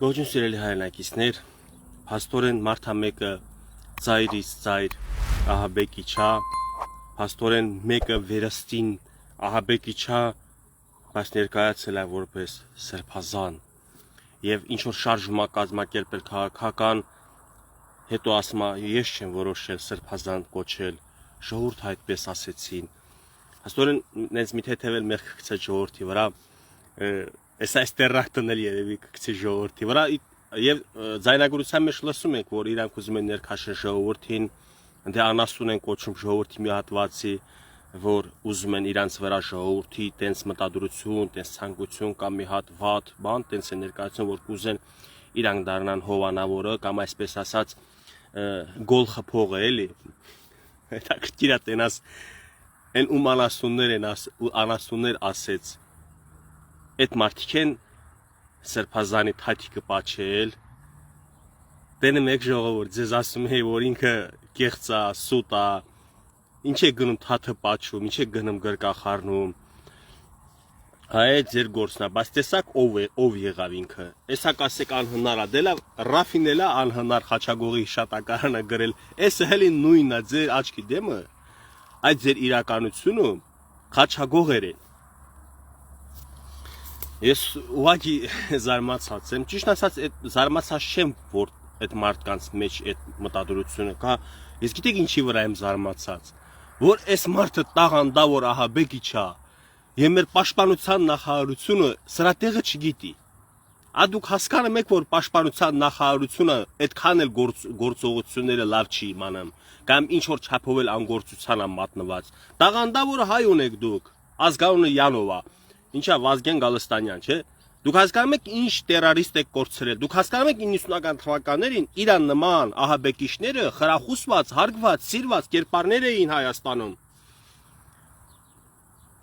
Ողջույն սիրելի հայրենակիցներ, փաստորեն մարդամեկը ծայրից ծայր ահաբեկի չա, փաստորեն մեկը վերստին ահաբեկի չա, բայց ներկայացել է որպես սրբազան եւ ինչ որ շարժումա կազմակերպել քաղաքական, հետո ասում է ես չեմ որոշել սրբազան կոչել, ժողովուրդ այդպես ասեցին, փաստորեն նենց մի թեթևել մեղք գցել ժողովրդի վրա, այս տերակտն էլ երևի կգցի ժողովրդի վրա եւ ձայնագրության մեջ լսում ենք, որ իրանք ուզում են ներքաշեն ժողովրդին, դե անասուն են կոչում ժողովրդի մի հատվածի, որ ուզում են իրանց վրա ժողովրդի տենց մտադրություն, տենց ցանկություն կամ մի հատ վատ բան, տենց է ներկայացնում, որ կուզեն իրանք դառնան հովանավորը կամ այսպես ասած գոլ խփողը էլի։ Հետաքրքիր է տենաս են ում անասուններ ասեց այդ մարդիկ են սրբազանի թաթիկը պաչել, դենը մեկ ժողովուրդ ձեզ ասում է, որ ինքը կեղծ է, սուտ է, ինչ է գնում թաթը պաչում, ինչ է գնում գրկախառնում, հայ ձեր գործն է, բայց տեսակ ով եղավ ինքը, էսա կասեք անհնար է, դելա Ռաֆինելա անհնար Խաչագողի հիշատակարանը գրել, էսը հելի նույնն է, ձեր աչքի դեմը, այդ ձեր իրականությունը Խաչագողեր են։ Ես ուղղակի զարմացած եմ, ճիշտ ասած զարմացած չեմ, որ այդ մարդկանց մեջ այդ մտադրությունը կա, ես գիտեք ինչի վրա եմ զարմացած, որ այս մարդը տաղանդավոր ահաբեկի չա, եւ մեր պաշտպանության նախարարությունը սրա տեղը չգիտի։ Դուք հասկանում եք, որ պաշտպանության նախարարությունը այդքան էլ գործողությունները լավ չի իմանում, կամ ինչ որ չափով էլ անգործության է մատնված։ Տաղանդավոր հայ ունեք դուք, ազգանունը Յանով է։ Ինչա Վազգեն Գալստանյան, չէ՞։ Դուք հասկանում եք ինչ տերորիստ եք կորցրել։ Դուք հասկանում եք 90-ական թվականներին իրան նման ահաբեկիչները խրախուսված, հարգված, սիրված կերպարներ էին Հայաստանում։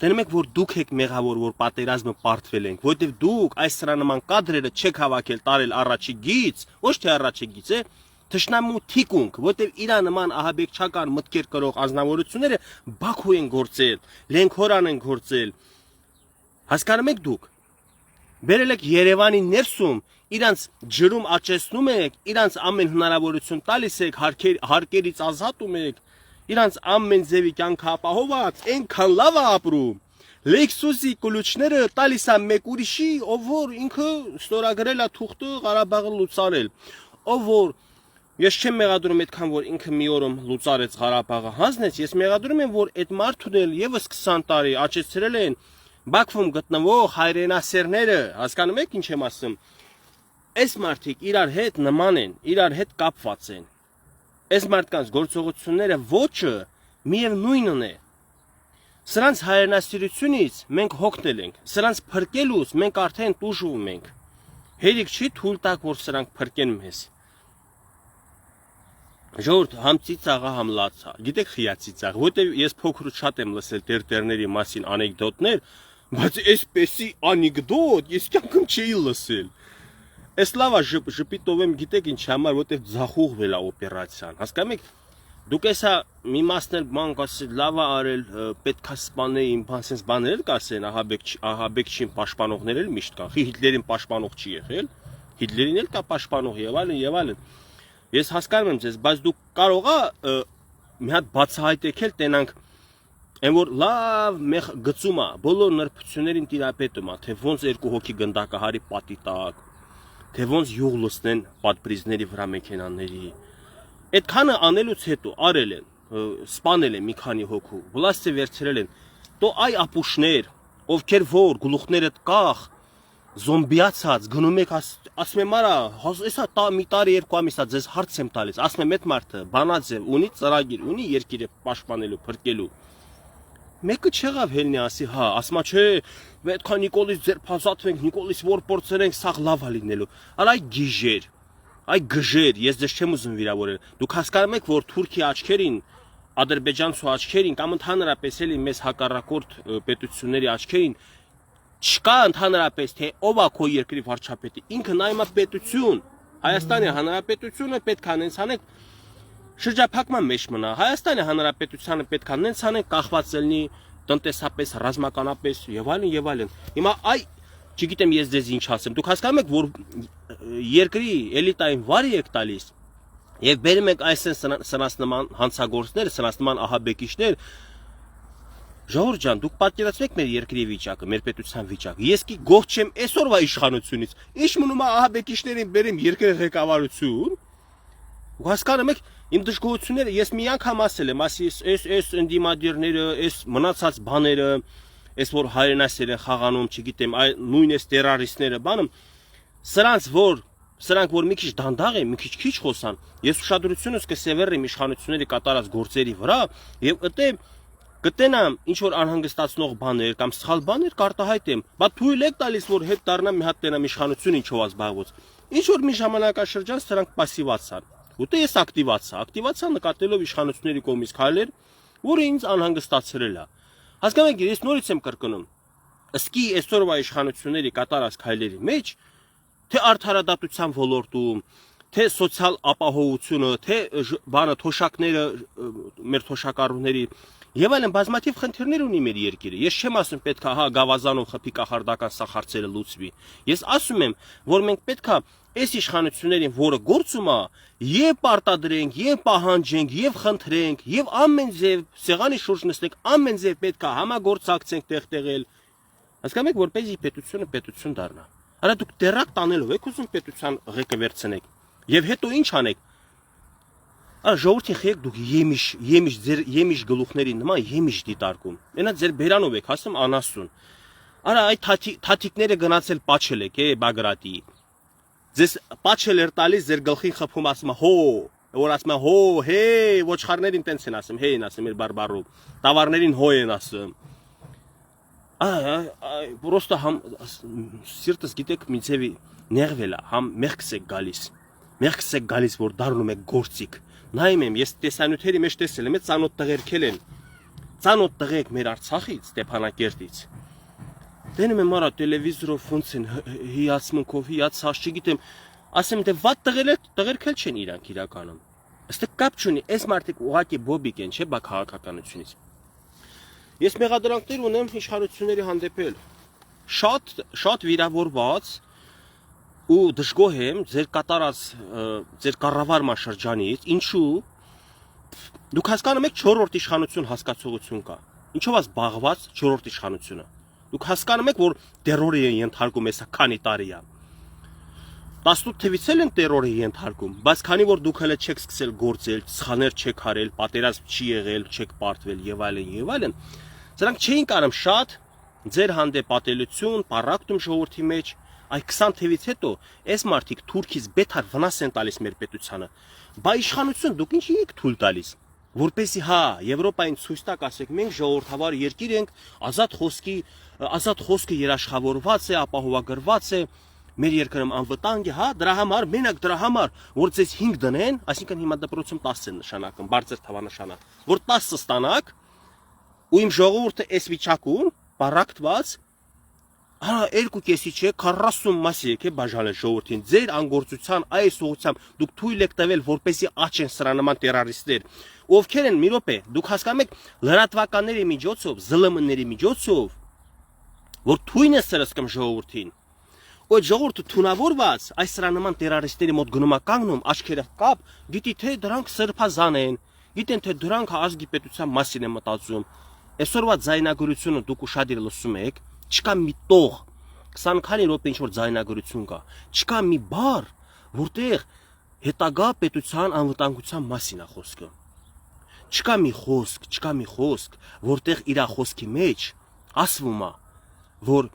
Տենում եք, որ դուք եք մեղավոր, որ պատերազմը պարտվել ենք, որովհետև դուք այս սրա նման կադրերը չեք հավաքել տարել առաջի գից, ոչ թե առաջի գից, թշնամու թիկունք, որովհետև իրա նման ահաբեկչական մտքեր կրող անձնավորությունները Բաքու են գործել, Լենքորան են գործել։ Հասկանում եք դուք, բերել եք Երևանի ներսում, իրանց ջրում աճեցնում եք, իրանց ամեն հնարավորություն տալիս եք, հարկերից ազատում եք, իրանց ամեն ձևի կյանքը ապահոված, այնքան լավ է ապրում, Լեքսուսի կլուչները տալիս է մեկ ուրիշի, ով որ ինքը ստորագրել է թուղթը Ղարաբաղը լուծարել, ով որ ես չեմ մեղադրում այդքան, որ ինքը մի օրում լուծարեց Ղարաբաղը հանձնեց, ես մեղադրում եմ, որ այդ մարդուն էլ եւս 20 տարի աճեցրել են Բաքվում գտնվող հայրենասերները, հասկանում եք ինչ եմ ասում, այս մարդիկ իրար հետ նման են, իրար հետ կապված են, այս մարդկանց գործողությունները ոչը միևնույնն է, սրանց հայրենասիրությունից մենք հոգնել ենք, սրանց փրկելուց մենք արդեն տուժում ենք, հերիք չի թույլ տաք, որ սրանք փրկեն մեզ, ժողովուրդ համ ծիծաղա համ լացա, գիտեք խիա ծիծաղ, որտեվ ես փոքր ու շատ եմ լսել տերտերների մասին անեկդոտներ, բայց այսպեսի անեկդոտ ես կյանքում չէի լսել։ Էս լավա ժպիտով եմ գիտեք ինչ համար, որտեվ ձախուղվել է օպերացիան։ Հասկանում եք, դուք էսա մի մասն էլ բան կասել, լավա արել, պետքա սպանեին, բան sense բաներ էլ կասեն, ահաբեկչին պաշտպանողներ էլ միշտ կան։ Հիտլերին պաշտպանող չի եղել, Հիտլերին էլ կա պաշտպանող եւ այլն։ Ես հասկանում եմ ձեզ, բայց դուք կարող ա մի հատ բացահայտել տենանք այն որ լավ մեղ գծում է, բոլոր նրբություններին տիրապետում է, թե ոնց երկու հոգի գնդակը հարի պատի տակ, թե ոնց յուղ լցնեն պատպրիզների վրա մեքենաների։ Այդքանը անելուց հետո արել են, սպանել են մի քանի հոգու, վլաստը վերցրել են, տո այ ապուշներ, ովքեր որ գլուխները կախ, զոմբիացած, գնում եք, ասում եմ արա, հեսա մի տարի երկու ամիս է ձեզ հարց եմ տալիս, ասում եմ այդ մարդը բանաձ է, ունի ծրագիր, ունի երկիրը պաշտպանելու, փրկելու։ Մեկը չեղավ հելնի ասի, հա, ասма չէ, պետքա Նիկոլից ձերբազատվենք, Նիկոլից որ փորձենք, սաղ լավ է լինելու։ Այ գիժեր, այ գժեր, ես ձեզ չեմ ուզում վիրավորել։ Դուք հասկանում եք, որ Թուրքիա աչքերին, ադրբեջանցու աչքերին կամ ընդհանրապես էլի մեզ հակառակորդ պետությունների աչքերին չկա ընդհանրապես թե ով է քո երկրի վարչապետը, ինքը նայում է պետություն, Հայաստանի Հանրապետությունը պետք է նենց անենք շրջափակման մեջ մնա, Հայաստանի Հանրապետությանը պետք է նենց անենք կախված լինի տնտեսապես, ռազմականապես եւ այլն եւ այլն։ Հիմա այ Չգիտեմ ես ձեզ ինչ ասեմ։ Դուք հասկանում եք, որ երկրի էլիտային վարի եք տալիս եւ բերում եք այսեն սրանց նման հանցագործներ, սրանց նման ահաբեկիչներ։ Ժողովուրդ ջան, դուք պատկերացրեք մեր երկրի վիճակը, մեր պետության վիճակը։ Ես კი գող չեմ այսօրվա իշխանությունից։ Ինչ մնում է ահաբեկիչներին բերեմ երկրի ղեկավարություն։ Ու հասկանում եք, իմ դժգոհությունները ես մի անգամ ասել եմ, ասի այս ընդդիմադիրները, այս մնացած բաները, այս որ հայրենասեր են խաղանում, չգիտեմ, նույն այս տերորիստները, բանը, սրանք որ մի քիչ դանդաղ են, մի քիչ խոսան, ես ուշադրությունս կսևեռեմ իշխանությունների կատարած գործերի վրա եւ կտենամ ինչ որ անհանգստացնող բաներ կամ սխալ բաներ կարտահայտեմ, բայց թույլ եք տալիս որ հետ դառնամ մի հատ տենամ իշխանություն ինչով ազբաղված։ Ինչ որ մի ժամանակաշրջան սրանք пассивացան։ Ուտե ես ակտիվացա նկատելով իշխանությունների կողմից քայլեր, որը ինձ անհանգստացրել է։ Հասկանում եք, ես նորից եմ կրկնում։ Ըսկի այսօրվա իշխանությունների կատարած քայլերի մեջ թե արդարադատության ոլորտում, թե սոցիալ ապահովությունը, թե բանը թոշակները մեր թոշակառուների եւ այլն բազմաթիվ խնդիրներ ունի մեր երկիրը։ Ես չեմ ասում պետքա հա գավազանով խփի կախարդական սա հարցերը լուծվի։ Ես ասում եմ, որ մենք պետքա այս իշխանություններին, որը գործում է, եւ պարտադրենք, եւ պահանջենք, եւ խնդրենք, եւ ամեն ձև սեղանի շուրջ նստենք, ամեն ձև պետքա համագործակցենք տեղտեղել։ Հասկանում եք, որպեսզի պետությունը պետություն դառնա։ Արա դուք դերակ տանելով եք ուզում պետության ղեկը վերցնեք։ Եվ հետո ինչ անեք։ Ժողովրդին խեք դուք եմիշ գլուխների նման եմիշ դիտարկում։ Մենա ձեր բերանով եք ասում անասուն։ Արա այդ թաթիկները գնացել պաչել եք, Բագրատի։ Ձեզ պաչել էր տալիս ձեր գլխին խփում ասում հո, որ ասում հո, հե, ոչխարներին տենց են ասում, հե են ասում իր բարբարով։ Տավարներին հո են ասում։ Просто համ սիրտս գիտեք մի ձևի նեղվել է, համ մեղքս եք գալիս, որ դառնում եք գործիկ։ Նայում եմ, ես տեսանյութերի մեջ տեսել եմ, ծանոթ տղերքել են, ծանոթ տղեկ մեր Արցախից, Ստեփանակերտից։ Դենում եմ արա տելևիզորով ոնց են հիացմունքով, հիացած, չգիտեմ, ասեմ դե վատ տղերքել չեն իրանք իրականում։ Ըստ կապ չունի, այս մարդիկ ուղղակի բոբիկ են, չէ՞, բա քաղաքականությունից։ Ես մեղադրանքներ ունեմ իշխանությունների հանդեպ շատ վիրավորված ու դժգոհ եմ ձեր կատարած ձեր կառավարման շրջանից, ինչու դուք հասկանում եք 4-րդ իշխանություն հասկացողություն կա։ Ինչով է զբաղված 4-րդ իշխանությունը։ Դուք հասկանում եք, որ տերորի են ենթարկում հեսա քանի տարի է։ 18 թվից են տերորի ենթարկում, բայց քանի որ դուք հələ չեք սկսել գործել, սխալներ չեք արել, պատերազմ չի եղել, չեք պարտվել եւ այլն, սրանք չէին կարող շատ ձեր հանդեպ ատելություն, պարակտում ժողովրդի մեջ, այ 20 թվից հետո այս մարդիկ Թուրքից բետար վնաս են տալիս մեր պետությանը։ Բա իշխանություն դուք ինչի եք թույլ տալիս, որպեսզի հա Եվրոպային ցույց տակ ասեք մենք ժողովրդավար երկիր ենք, ազատ խոսքը երաշխավորված է, ապահովագրված է, մեր երկրում անվտանգ է, հա, դրա համար, մենակ դրա համար, որ ձեզ 5 դնեն, այսինքն հիմա դպրոցում 10 են նշանակում, բարձր թվանշանակ, որ 10 ստանաք, ու իմ ժողովուրդը այս վիճակում պարակտված, հա 2.5 չէ, 40 մասի եք բաժանել ժողովրդին, ձեր անգործության այս ուղղությամբ դուք թույլ եք տվել, որպեսզի աճեն սրա նման տերորիստներ, ովքեր են մի րոպե, դուք հասկանում եք լրատվականների միջոցով, ԶԼՄ-ների միջոցով, որ թույն է սրսկում ժողովրդին, Այդ ժողովուրդը թունավորված այս սրա նման տերորիստների մոտ գնում է կանգնում, աչքերը կապ, գիտի թե դրանք սրբազան են, գիտեն թե դրանք ազգի պետության մասին են մտածում։ Այսօրվա ձայնագրությունը դուք ուշադիր լսում եք, չկա մի տող, 20 քանի րոպե ինչ որ ձայնագրություն կա, չկա մի բառ, որտեղ հետագա պետության անվտանգության մասին է խոսքը։ Չկա մի խոսք, որտեղ իր խոսքի մեջ ասվում է, որ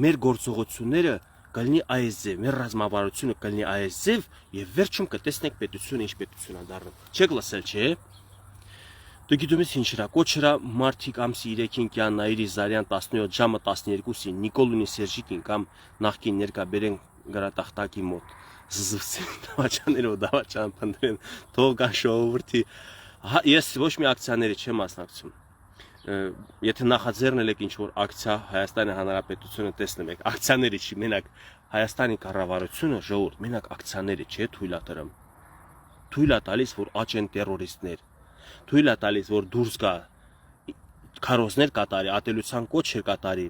մեր գործողությունները կլինի այս ձև, մեր ռազմավարությունը կլինի այս ձև եւ վերջում կտեսնենք պետությունը ինչ պետություն է դառնում։ Չեք լսել, չէ՞։ Դու գիտում ես ինչ հրա, կոչրա մարտիկ ամսի 3-ին Կյաննայիրի Զարյան 17 ժամը 12-ին Նիկոլունի Սերժիկին կամ նախկին ներկա բերեն գրատախտակի մոտ։ Զզվսեն դավաճան փնտրեն, թող կան ժողովրդի։ Ես ոչ մի ակցիաների չեմ մասնակցում։ Եթե նախաձեռնել եք ինչ-որ ակցիա Հայաստանի Հանրապետությունը տեսնում եք, ակցիաների չի, մենակ Հայաստանի կառավարությունը ժողովուրդ, մենակ ակցիաների չէ թույլատրում։ Թույլ է տալիս, որ աճեն տերորիստներ, թույլ է տալիս, որ դուրս գա քարոզներ կատարի, ատելության կոչեր կատարի,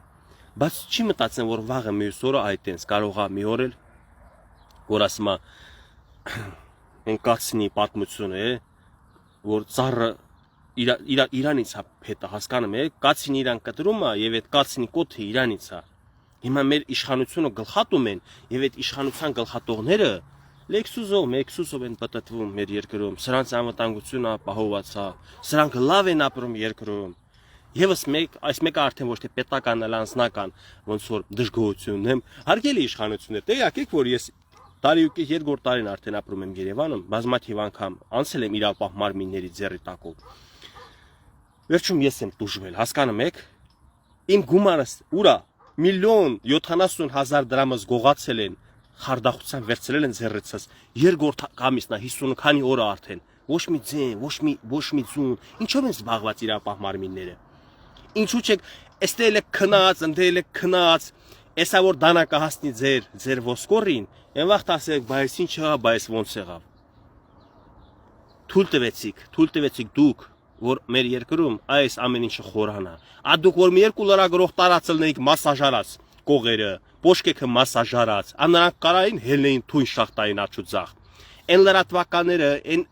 Բայց չի մտածեն, որ վաղը մյուս օրը այդտենց կարողա մի օր էլ որ ասում է են կացնի պատմությունը է, որ ծառը իրանից է հետը հասկանում է, կացին իրան կտրում է եւ այդ կացնի կոթը իրանից է։ Հիմա մեր իշխանությունը գլխատում են եւ այդ իշխանության գլխատողները Lexus-ով են պատտվում մեր երկրում, սրանց անվտանգությունը ապահովված է, սրանք լավ են ապրում երկրում։ Եվս այս մեկը արդեն ոչ թե պետական այլ անձնական ոնց որ դժգոհությունն եմ, հարգելի իշխանություններ, տեղյակ եք, որ ես տարի ու կես երկրորդ տարին արդեն ապրում եմ Երևանում, բազմաթիվ անգամ անցել եմ իրապահ մարմինների ձեռի տակով։ Վերջում ես եմ տուժվել, հասկանում եք, իմ գումարս ուրա 1,70,000 դրամս գողացել են, խարդախության վերցրել են ձեռիցս, երկրորդ ամիսն է 50 քանի օր արդեն, ոչ մի ձեն, ոչ մի ձուն, ինչով են զբաղված իրապահ մարմինները։ Ինչու՞ չեք, էստեղ եք քնած, ընդել եք քնած, էսա որ դանակը հասնի ձեր ոսկորին, այն վաղ ասեք, բայց ինչ եղավ, բայց ոնց եղավ։ Թույլ տվեցիք դուք, որ մեր երկրում այս ամեն ինչը խորանա։ Դուք որ մի երկու լրագրող տարածելնեիք մասաժարած կողերը, պոշկեքը մասաժարած, նրանք կարային հելնեին թույն շախտային աչուձախ։ Այն լրատվականները, այն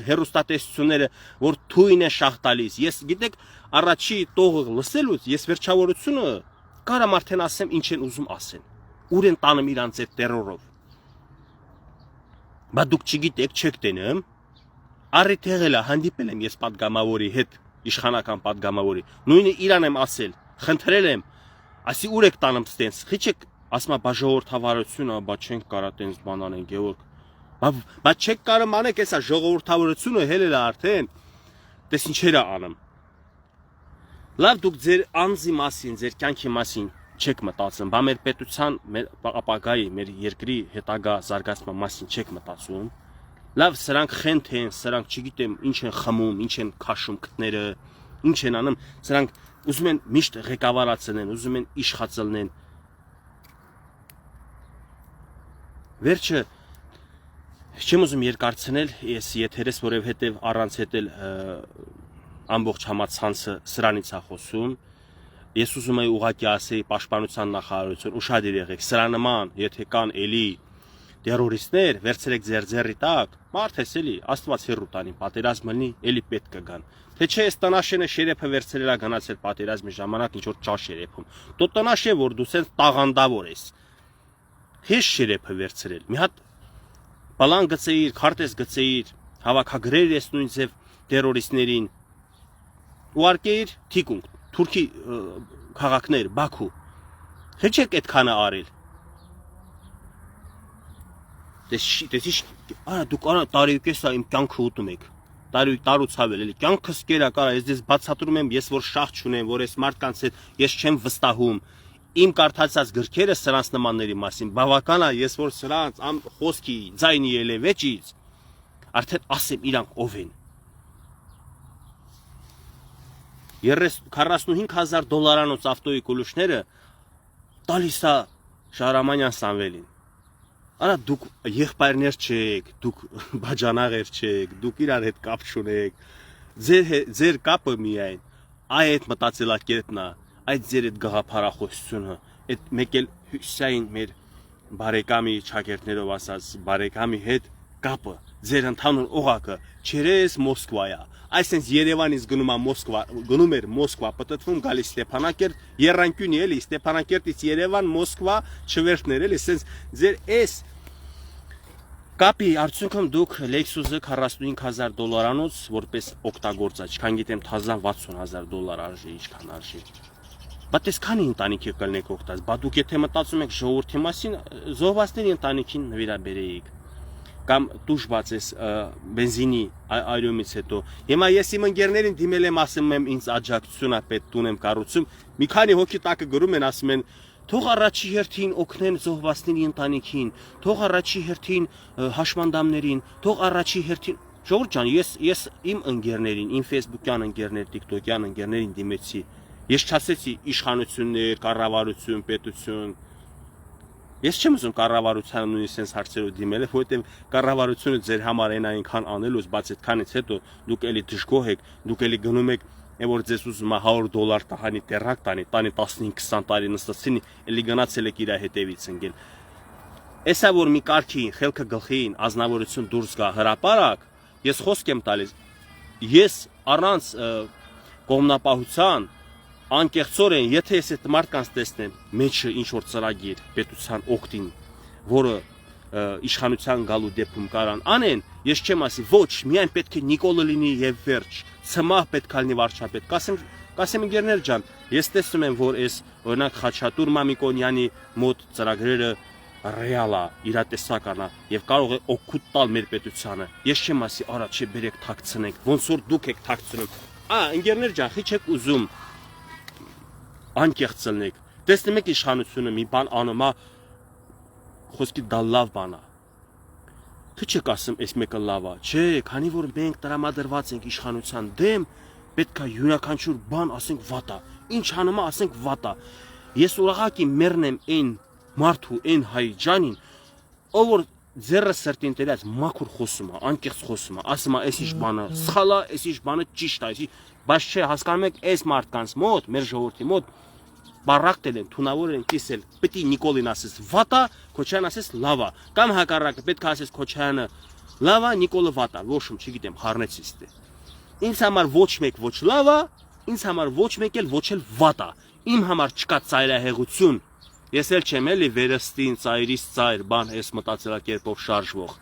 հերոստատեսությունները, որ թույն է շախտալիս։ Ես գիտեք, առաջի տողը լսելուց ես վերջավորությունը կարամ արդեն ասեմ ինչ են ուզում ասեն։ Ուր են տանում իրանց այդ տերորով։ Բայց դուք չգիտեք, չեք տենում։ Առիթ եղել է, հանդիպել եմ ես պատգամավորի հետ, իշխանական պատգամավորի, նույնը իրան եմ ասել, խնդրել եմ, ասի ուր եք տանում ստենց, խիչեք, ասում է, բա ժողովրդավարությունը, բա չենք կարա տենց բան անեն, Գևորգ, բա չեք կարում անեք, էսա ժողովրդավարությունը հելել է արդեն, տես ինչեր է անում։ Լավ դուք ձեր անձի մասին, ձեր կյանքի մասին չեք մտածում, բա մեր պետության, մեր ապագայի, մեր երկրի հետագա զարգացման մասին չեք մտածում։ Լավ, սրանք խենթ են, սրանք չգիտեմ ինչ են խմում, ինչ են քաշում քթները, ինչ են անում, սրանք ուզում են միշտ ղեկավարացնեն, ուզում են իշխացնեն։ Վերջը չեմ ուզում երկարցնել, ես եթերես որովհետև առանց հետել ամբողջ համացանցը սրանից է խոսում։ Ես ուզում եմ ուղղակի ասեի պաշտպանության նախարարություն, ուշադիր եղեք, սրա նման, եթե կան էլի տերորիստներ, վերցրեք ձեր ձեռի տակ, մարդ ես էլի, Աստված հեռու տանի, պատերազմ լինի, էլի պետք կգան։ Թե չէ այս տնաշենը շերեփը վերցրել է գնացել պատերազմի ժամանակ ինչ որ ճաշ երեփում։ Դու տնաշեն որ դու սենց տաղանդավոր ես։ Հեշ շերեփը վերցրել։ Մի հատ բալան գծեիր, քարտեզ գծեիր, հավաքագրեր ես նույն ձև տերորիստներին։ Ուղարկեիր թիկունք, Թուրքի քաղաքներ, Բաքու։ Հեչեք այդքանը արել։ Տեսի, արա դուք արա տարի ու կես իմ կյանքը ուտում եք։ Տարուց ավել էլի կյանքս կերա կարա, ես դες բացատրում եմ, ես որ շահ չունեմ, որ այս մարդկանց հետ ես չեմ վստահում։ Իմ կարդացած գրքերը սրանց նմանների մասին բավական է, ես որ սրանց խոսքի ձայնի ելևեջից արդեն ասեմ իրանք ով են։ 45,000 դոլարանոց ավտոյի կուլուշները տալիս է Շահրամանյան Սամվելին։ Արա դուք եղբայրներ չեք, դուք բաժանաղեր չեք, դուք իրար հետ կապ չունեք, ձեր կապը միայն այդ մտածելակերպն է, այդ ձեր այդ գաղափարախոսությունը, այդ մեկ էլ Հյուսային մեր բարեկամի ճակերտներով ասած բարեկամի հետ կապը, ձեր ընդհանուր օղակը չերես Մոսկվա է, այսինքն Երևանից գնում էր Մոսկվա, պատտվում գալիս Ստեփանակերտ, Երրանկյունի էլի Ստեփանակերտից Երևան, Մոսկվա, չվերթներ էլի, ասենց ձեր այս կապի արդյունքում դուք Lexus-ը 45,000 դոլարանոց որպես օգտագործած, չքան գիտեմ 60,000 դոլար արժի, ինչքան արժի։ Բայց այս քանի ընտանիքի կլնեք օգտած, բա դուք եթե մտածում եք ժողովրդի մասին, զոհվածների ընտանիքին նվիրաբերեիք կամ տուժված ես բենզինի այրումից հետո։ Հիմա ես իմ ընկերներին դիմել եմ, ասում եմ ինձ աջակցություն է պետք, տուն եմ կառուցում։ Մի քանի հոգի տակը գրում են, ասում են թող առաջի հերթին օգնեն զոհվածների ընտանիքին, թող առաջի հերթին հաշմանդամներին, թող առաջի հերթին Ժողովուրդ ջան, ես իմ ընկերներին, իմ Facebook-յան ընկերներ, TikTok-յան ընկերներին դիմեցի։ Ես չասեցի իշխանություններ, կառավարություն, պետություն։ Ես չեմ ուզում կառավարությանը նույնիսկ sense հարցերով դիմել, որովհետև կառավարությունը ձեր համար այն այնքան անելուց, բաց այդքանից հետո դուք էլի դժգոհ եք, դուք էլի գնում եք Է որ ձեզ ուզում է $100 տահանի տեղակ տանի 15-20 տարի նստացին, էլի գնացել եք իր հետևից ընկել։ Էսա որ մի կարգին, խելքը գլխին, ազնվորություն դուրս գա հրապարակ, ես խոսք եմ տալիս, ես առանց կողմնապահության անկեղծորեն, եթե ես այդ մարդկանց տեսնեմ, մեջը ինչ որ ծրագիր պետության օգտին, որը իշխանության գալու դեպքում կարան անեն, ես չեմ ասի, ոչ, միայն պետք է Նիկոլը լինի եւ վերջ, ցմահ պետք է լինի վարչապետ։ Կասեմ ընկերներ ջան, ես տեսնում եմ, որ այս օրինակ Խաչատուր Մամիկոնյանի մոտ ծրագրերը ռեալ է, իրատեսական է եւ կարող է օգուտ տալ մեր պետությանը։ Ես չեմ ասի, արա չէ, բերեք թաքցնենք, ոնց որ դուք եք թաքցնում։ Ընկերներ ջան, խի չեք ուզում անկեղծ լինեք։ Տեսնում եք իշխանությունը մի բան անում է, խոսքի դա լավ բան է։ Թե չեք ասում, այս մեկը լավ է։ Չէ, քանի որ մենք տրամադրված ենք իշխանության դեմ, պետք է յուրաքանչյուր բան ասենք վատ է։ Ինչ անում է, ասենք վատ է։ Ես ուրախակի մեռնեմ այն մարդու, այն հայ ջանին, ով որ ձեռը սրտին տերած մաքուր խոսում է, անկեղծ խոսում է, ասում է, այս ինչ բանը սխալ է, այս ինչ բանը ճիշտ է, բայց չէ, հասկանում եք, այս մարդկանց մոտ, մեր ժողովրդի մոտ բարակտել են, թունավոր են կիսել, պետք է Նիկոլին ասես վատ է, Քոչարյանն ասես լավ է, կամ հակառակը պետք է ասես Քոչարյանը լավ է, Նիկոլը վատ է, ոչմ չգիտեմ, խառնեցից դե։ Ինձ համար ոչ մեկ ոչ լավ է, ինձ համար ոչ մեկ էլ ոչ էլ վատ է։ Իմ համար չկա ծայրահեղություն։ Ես էլ չեմ էլի վերստին, ծայրից ծայր, բան այս մտածելակերպով շարժվող։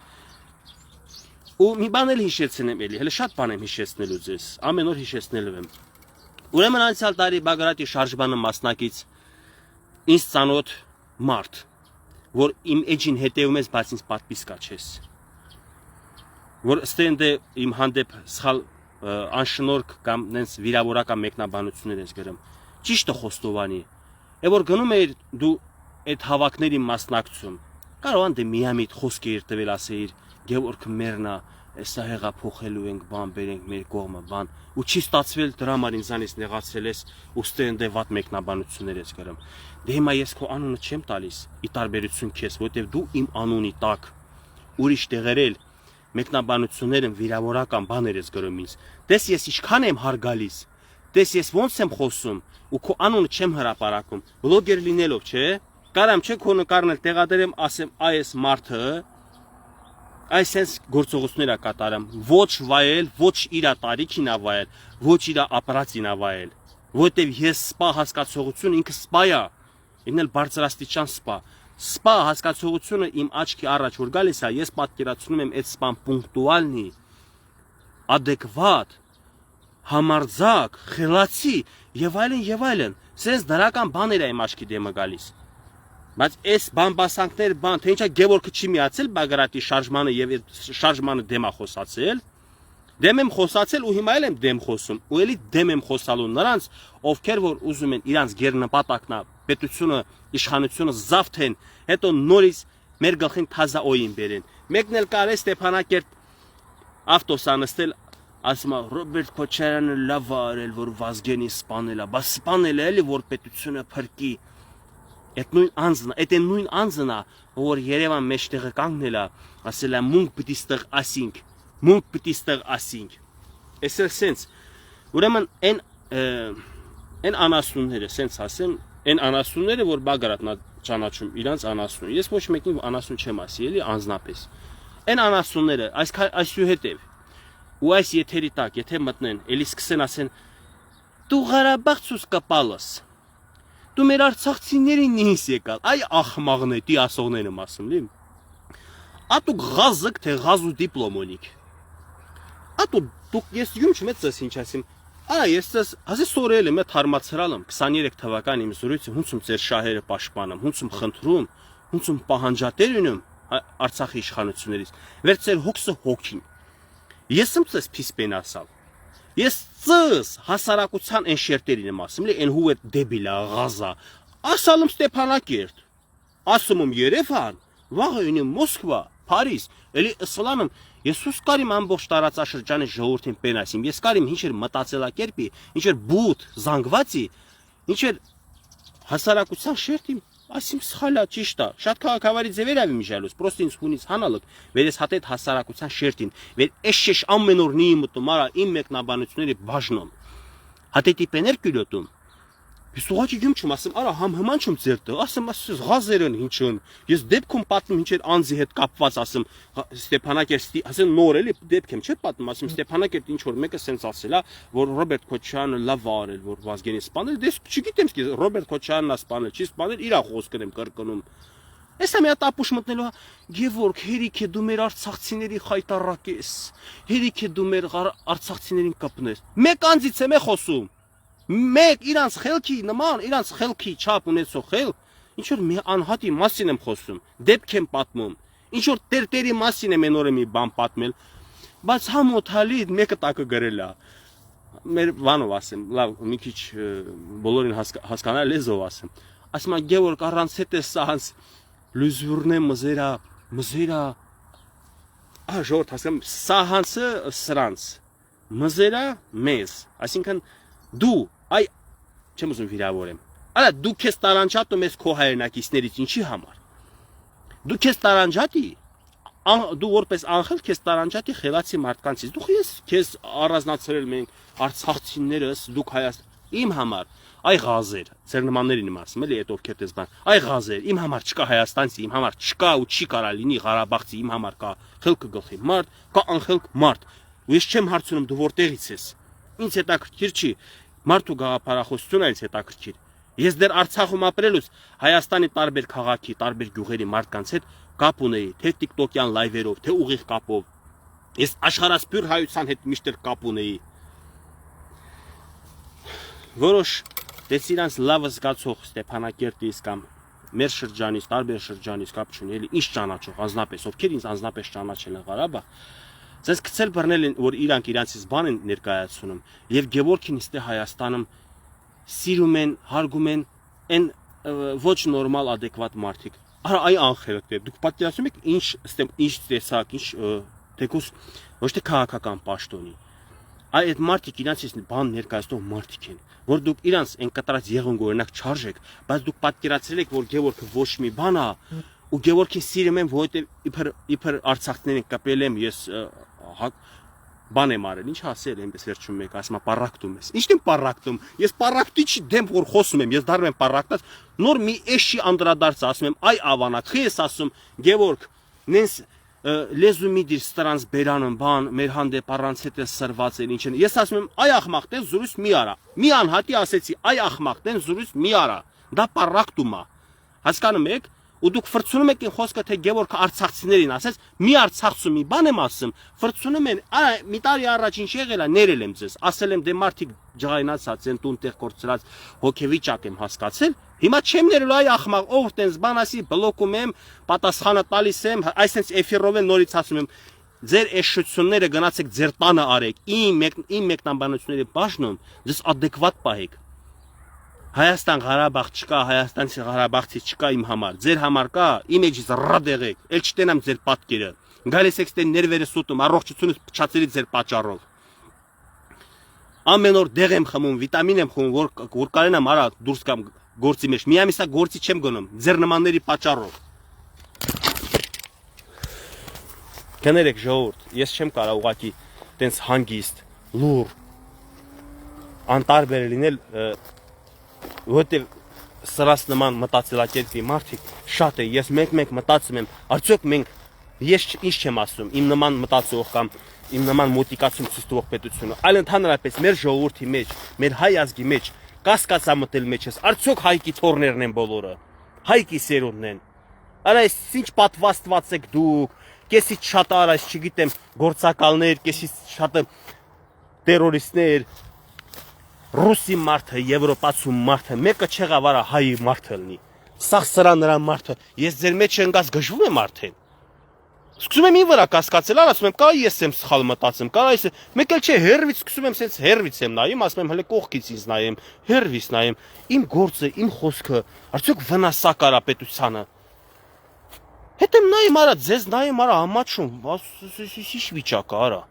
Ու մի բան էլ հիշեցնեմ էլի, հələ շատ բան եմ հիշեցնելու ձեզ, ամեն օր հիշեցնելու եմ։ Ուրեմն անցյալ տարի Բագրատի շարժմանը մասնակից ինձ ծանոթ մարդ, որ իմ էջին հետևում ես, բայց ինձ պատվիսկա չես։ Որ ստենդը իմ հանդեպ սխալ անշնորհք կամ նենց վիրավորական մեկնաբանություններ ես գրում։ Ճիշտը խոստովանի։ Է որ գնում էիր դու այդ հավաքների մասնակցում։ Կարող անդե միամիտ խոսք էիր տվել ասեիր, Գևորգը մեռնա, Էսա հեղափոխելու ենք, բան բերենք մեր կողմը, բան, ու չի ստացվել դրա համար ինձանից նեղացել ես, ու ստենդե վատ մեկնաբանություններ ես գրում։ Դե հիմա ես քո անունը չեմ տալիս, ի տարբերություն քեզ, որտեվ դու իմ անունի տակ ուրիշ տեղերել մեկնաբանությունները վիրավորական բաներ ես գրում ինձ։ Տես ես ինչքան եմ հարգալիս, տես ես ոնց եմ խոսում, ու քո անունը չեմ հրապարակում, բլոգեր լինելով, չէ՞։ Կարամ չէ քո նկարն էլ տեղադրեմ, ասեմ, այս մարդը այսպես գործողություններ է կատարում, ոչ վայել, ոչ իր տարիքին է վայել, ոչ իր ապրածին է վայել, որտեվ ես սպա հասկացողություն ինքը սպա է, ինքն էլ բարձրաստիճան սպա։ Սպա հասկացողությունը իմ աչքի առաջ որ գալիս է, ես պատկերացնում եմ այդ սպան պունկտուալնի, adekvat, համարձակ, խելացի եւ այլն, sense դրական բաներ է իմ աչքի դեմը գալիս։ Բայց այս բամբասանքներ բան, թե ինչա Գևորգը չի միացել Բագրատի շարժմանը եւ շարժմանը դեմ է խոսացել, դեմ եմ խոսացել ու հիմա էլ եմ դեմ խոսում, ու էլի դեմ եմ խոսալու նրանց, ովքեր որ ուզում են իրանց գերնպատակն է պետությունը, իշխանությունը զավթեն, հետո նորից մեր գլխին թազա օին բերեն։ Մեկն էլ կարե Ստեփանակերտ ավտոսա նստել, ասում է Ռոբերտ Քոչարյանը լավ է արել, որ Վազգենի սպանել է, բայց սպանել է էլի որ պետությունը փրկի։ Այդ նույն անձն է, որ Երևան մեջտեղը կանգնել է, ասել է մունք պիտի ստեղ ասինք, մունք պիտի ստեղ ասինք։ Էսել սենց, ուրեմն այն անասունները, սենց ասեմ, այն անասունները, որ Բագրատն է ճանաչում, իրանց անասուն։ Ես ոչ մեկին անասուն չեմ ասի, էլի անձնապես։ Այն անասունները, այսուհետև, ու այս եթերի տակ, եթե մտնեն, էլի սկսեն ասեն, դու Ղարաբաղցուս կպալս։ Դու մեր արցախցիներին նինս եկալ, այ ախմաղն է, տիասողներ եմ ասում, լիմ։ Ատու գազık թե գազու դիպլոմոնիկ։ Ատու դուք ես յում չմեծ ես ինչ ասիմ։ Արա ես ես ասի սորել եմ, թարմացրալ եմ 23 թվական իմ զրույցը, հունցում ձեր շահերը պաշտպանում, հունցում խնդրում, հունցում պահանջատեր ունեմ Արցախի իշխանություններից։ Վերցեր հոգսը հոգին։ Ես եմ ցես փիսպեն ասալ։ Ես ծս հասարակության այն շերտերին եմ ասում, լի այն հուը դեբիլա գազա։ Ասալում Ստեփանակերտ, ասում եմ Երևան, վաղը ունեմ Մոսկվա, Փարիզ, էլի ըսլանում, ես ուսկ կարիմ ամբողջ տարածաշրջանի ժողովրդին պենասիմ, ես կարիմ ինչ էր մտածելակերպի, ինչ էր բութ, զանգվածի, ինչ էր հասարակության շերտի, ասիմ սխալա ճիշտ է, շատ քաղաքավարի ձևեր ավի միջալուց, պրոստը ինձ հունից հանալըք, վերես հատետ հասարակության շերտին, վեր էշեշ ամեն օր նիի մտում, արա իմ մեկնաբանությունների բաժնում։ Հատե տիպեներ կյուրոտում։ Ես ուղղակի գյումչում ասեմ, արա համ հմանչում ձեր տը, ասեմ, ասես ղազերն ինչն։ Ես դեպքում պատմում ինչ էր անձի հետ կապված, ասեմ, Ստեփանակերտի, ասեմ նոր էլի դեպք եմ չէ պատմում, ասեմ Ստեփանակերտի ինչ որ մեկը սենց ասել է, որ Ռոբերտ Քոչարյանը լավ արել, որ Վազգենին սպանել, դες չգիտեմ, Ռոբերտ Քոչարյանն է սպանել, չի սպանել, իր խոսքն եմ կրկնում։ Ես ամի ապուշ մտնելու, Գևորգ, հերիք է դու մեր արցախցիների խայտարակես, հերիք է դու մեր արցախցիներին կպնես։ Մեկ անձից եմ խոսում։ Մեկ իրանց խելքի նման, իրանց խելքի չափ ունեցող խելք, ինչ որ մի անհատի մասին եմ խոսում, դեպք եմ պատմում, ինչ որ տերտերի մասին եմ նորը մի բան պատմել, բայց համոթալի մեկը տակը գրել է։ Մեր բանով ասեմ, լավ, մի քիչ բոլորին հասկանալ լեզվով ասեմ։ Ասում եմ Գևորգ առանց հետ է սահանց լուզուրնե մզերա ժողովուրդ հասկանում սահանցը սրանց մզերա մեզ, այսինքն դու այ չեմ ուզում վիրավորեմ, արա դու քեզ տարանջատում ես քո հայրենակիցներից ինչի համար, դու քեզ տարանջատի, դու որպես անխել քեզ տարանջատի խելացի մարդկանցից, դու քեզ առանձնացրել մենք արցախցիներս, դուք Հայաստան, իմ համար այ ղազեր, ձեր նմաններին եմ ասում, էլի այդ ովքեր տես բան, այ ղազեր, իմ համար չկա հայաստանցի, իմ համար չկա ու չի կարա լինի Ղարաբաղցի, իմ համար կա խելքը գլխի մարդ, կա անխելք մարդ, ու ես չեմ հարցնում դու որտեղից ես, ինձ հետաքրքիր չի, մարդու գաղափարախոսությունը ինձ հետաքրքիր, ես դեռ Արցախում ապրելուց Հայաստանի տարբեր քաղաքի, տարբեր գյուղերի մարդկանց հետ կապ ունեի, թե տիկտոկյան լայվերով, թե ուղիղ կապով, ես աշխարհասփյուր հայության հետ միշտ կապ ունեի, որոշ դες իրանց լավ զգացող Ստեփանակերտից կամ մեր շրջանից, տարբեր շրջանից կապ չունի, էլի ինչ ճանաչող անձնապես, ովքեր ինձ անձնապես ճանաչել են Ղարաբաղ, ցես գցել բռնել են, որ իրանք իրանցից բան են ներկայացնում, եւ Գևորգին իստե Հայաստանում սիրում են, հարգում են այն ոչ նորմալ adekvat մարդիկ։ Արա այ անխելք է, դուք պատկերացնում եք ինչ տեսակ, ինչ թեկուս ոչ թե քաղաքական պաշտոնի։ Այդ մարդիկ իրանցից բան ներկայացնող մարդիկ են, որ դուք իրանց այն կտրած եղունգ օրինակ չարժեք, բայց դուք պատկերացրել եք, որ Գևորգը ոչ մի բան է, ու Գևորգին սիրում եմ, որովհետև իբր արցախցիներին կապել եմ, ես բան եմ արել, ինչ ասել եմ, ես վերջում մեկ ասում եմ պարակտում ես։ Ինչն եմ պարակտում։ Ես պարակտիչի դեմ որ խոսում եմ, ես դառնում եմ պարակտած, նոր մի էշի անդրադարձ ասում եմ, այ ավանակ, խի ես ասում, Գևորգ, նենց լեզու մի դիր ստրանց բերանում բան, մեր հանդեպ առանց հետ է սրված են ինչ են։ Ես ասում եմ, այ ախմախտեն զուրույց մի արա։ Մի անհատի ասեցի, այ ախմախտեն զուրույց մի արա։ Դա պարակտում է։ Հասկանում եք։ Ու դուք ֆրցնում եք ին խոսքը թե Գևորգը արցախցիներին ասեց, մի արցախցու մի բան եմ ասում, ֆրցնում են, արա մի տարի առաջ ինչ եղել է, ներել եմ ձեզ, ասել եմ դե մարդիկ ջղայնացած են տուն տեղ կորցրած հոգեվիճակ եմ հասկացել, հիմա չեմ ներելու այ ախմախ, ով տենց բան ասի, բլոկում եմ, պատասխանը տալիս եմ, այսպես էֆիրով են նորից ասում եմ, ձեր էշությունները գնացեք ձեր տանը արեք, իմ մեկնաբանությունների բաժնում, ձեզ adekvat պահեք։ Հայաստան Ղարաբաղ չկա, Հայաստանցի Ղարաբաղցի չկա իմ համար, ձեր համար կա, իմ էջից ռադ եղեք, էլ չտենամ ձեր պատկերը, գալիս եք ստեն ներվերս ուտում, առողջությունս փչացրի ձեր պատճառով։ Ամեն օր դեղ եմ խմում, վիտամին եմ խմում, որ կարենամ արա դուրս կամ գործի մեջ, մի ամիսա գործի չեմ գնում, ձեր նմանների պատճառով։ Կներեք ժողովուրդ, ես չեմ կարա ուղակի տենց հանգիստ, լուր, անտարբեր լինել որտեղ սրած նման մտածելակերպի մարդիկ շատ է, ես մեկ մտածում եմ, արդյոք մենք, ես ինչ չեմ ասում, իմ նման մտածող կամ իմ նման մոտիկացում ցույց տվող պետությունը, այլ ընդհանրապես մեր ժողովրդի մեջ, մեր հայ ազգի մեջ, կասկածամտել մեջ ես, արդյոք հայկի թորներն են բոլորը, հայկի սերունդն են, արա այս ինչ պատվաստված եք դուք, կեսից շատ արած, չգիտեմ, գործակալներ, կեսից շատը տերորիստներ, Ռուսի մարդը, Եվրոպացու մարդը, մեկը չեղավ արա հայի մարդը լինի, սաղ սրա նրա մարդը, ես ձեր մեջ ընկած գժվում եմ արդեն, սկսում եմ իմ վրա կասկածել, ասում եմ, կարա ես եմ սխալ մտածում, կարա ես, մեկ էլ չէ, հերվից սկսում եմ, սենց հերվից եմ նայում, ասում եմ, հələ կողքից ինձ նայեմ, հերվից նայեմ, իմ գործը, իմ խոսքը, արդյոք վնասա կարա պետությանը, հետ եմ նայում արա, ձեզ նայում արա, համաչում, ինչ վիճակ արա,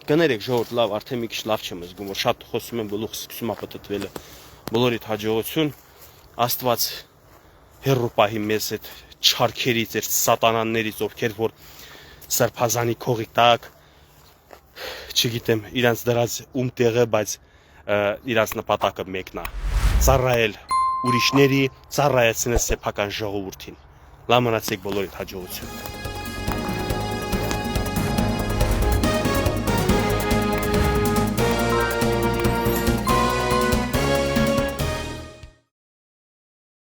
կներեք ժողովուրդ լավ, արդեն մի քիչ լավ չեմ զգում, որ շատ խոսում եմ, գլուխս սկսում է պտտվել, բոլորիդ հաջողություն, Աստված հեռու պահի մեզ այդ չարքերից, այդ սատանաներից, ովքեր որ սրբազանի քողի տակ չգիտեմ, իրանց դրած ում տեղը, բայց իրանց նպատակը մեկն է։ Ծառայել ուրիշների, ծառայեցնել սեփական ժողովրդին։ Լավ մնացեք բոլորիդ հաջողություն։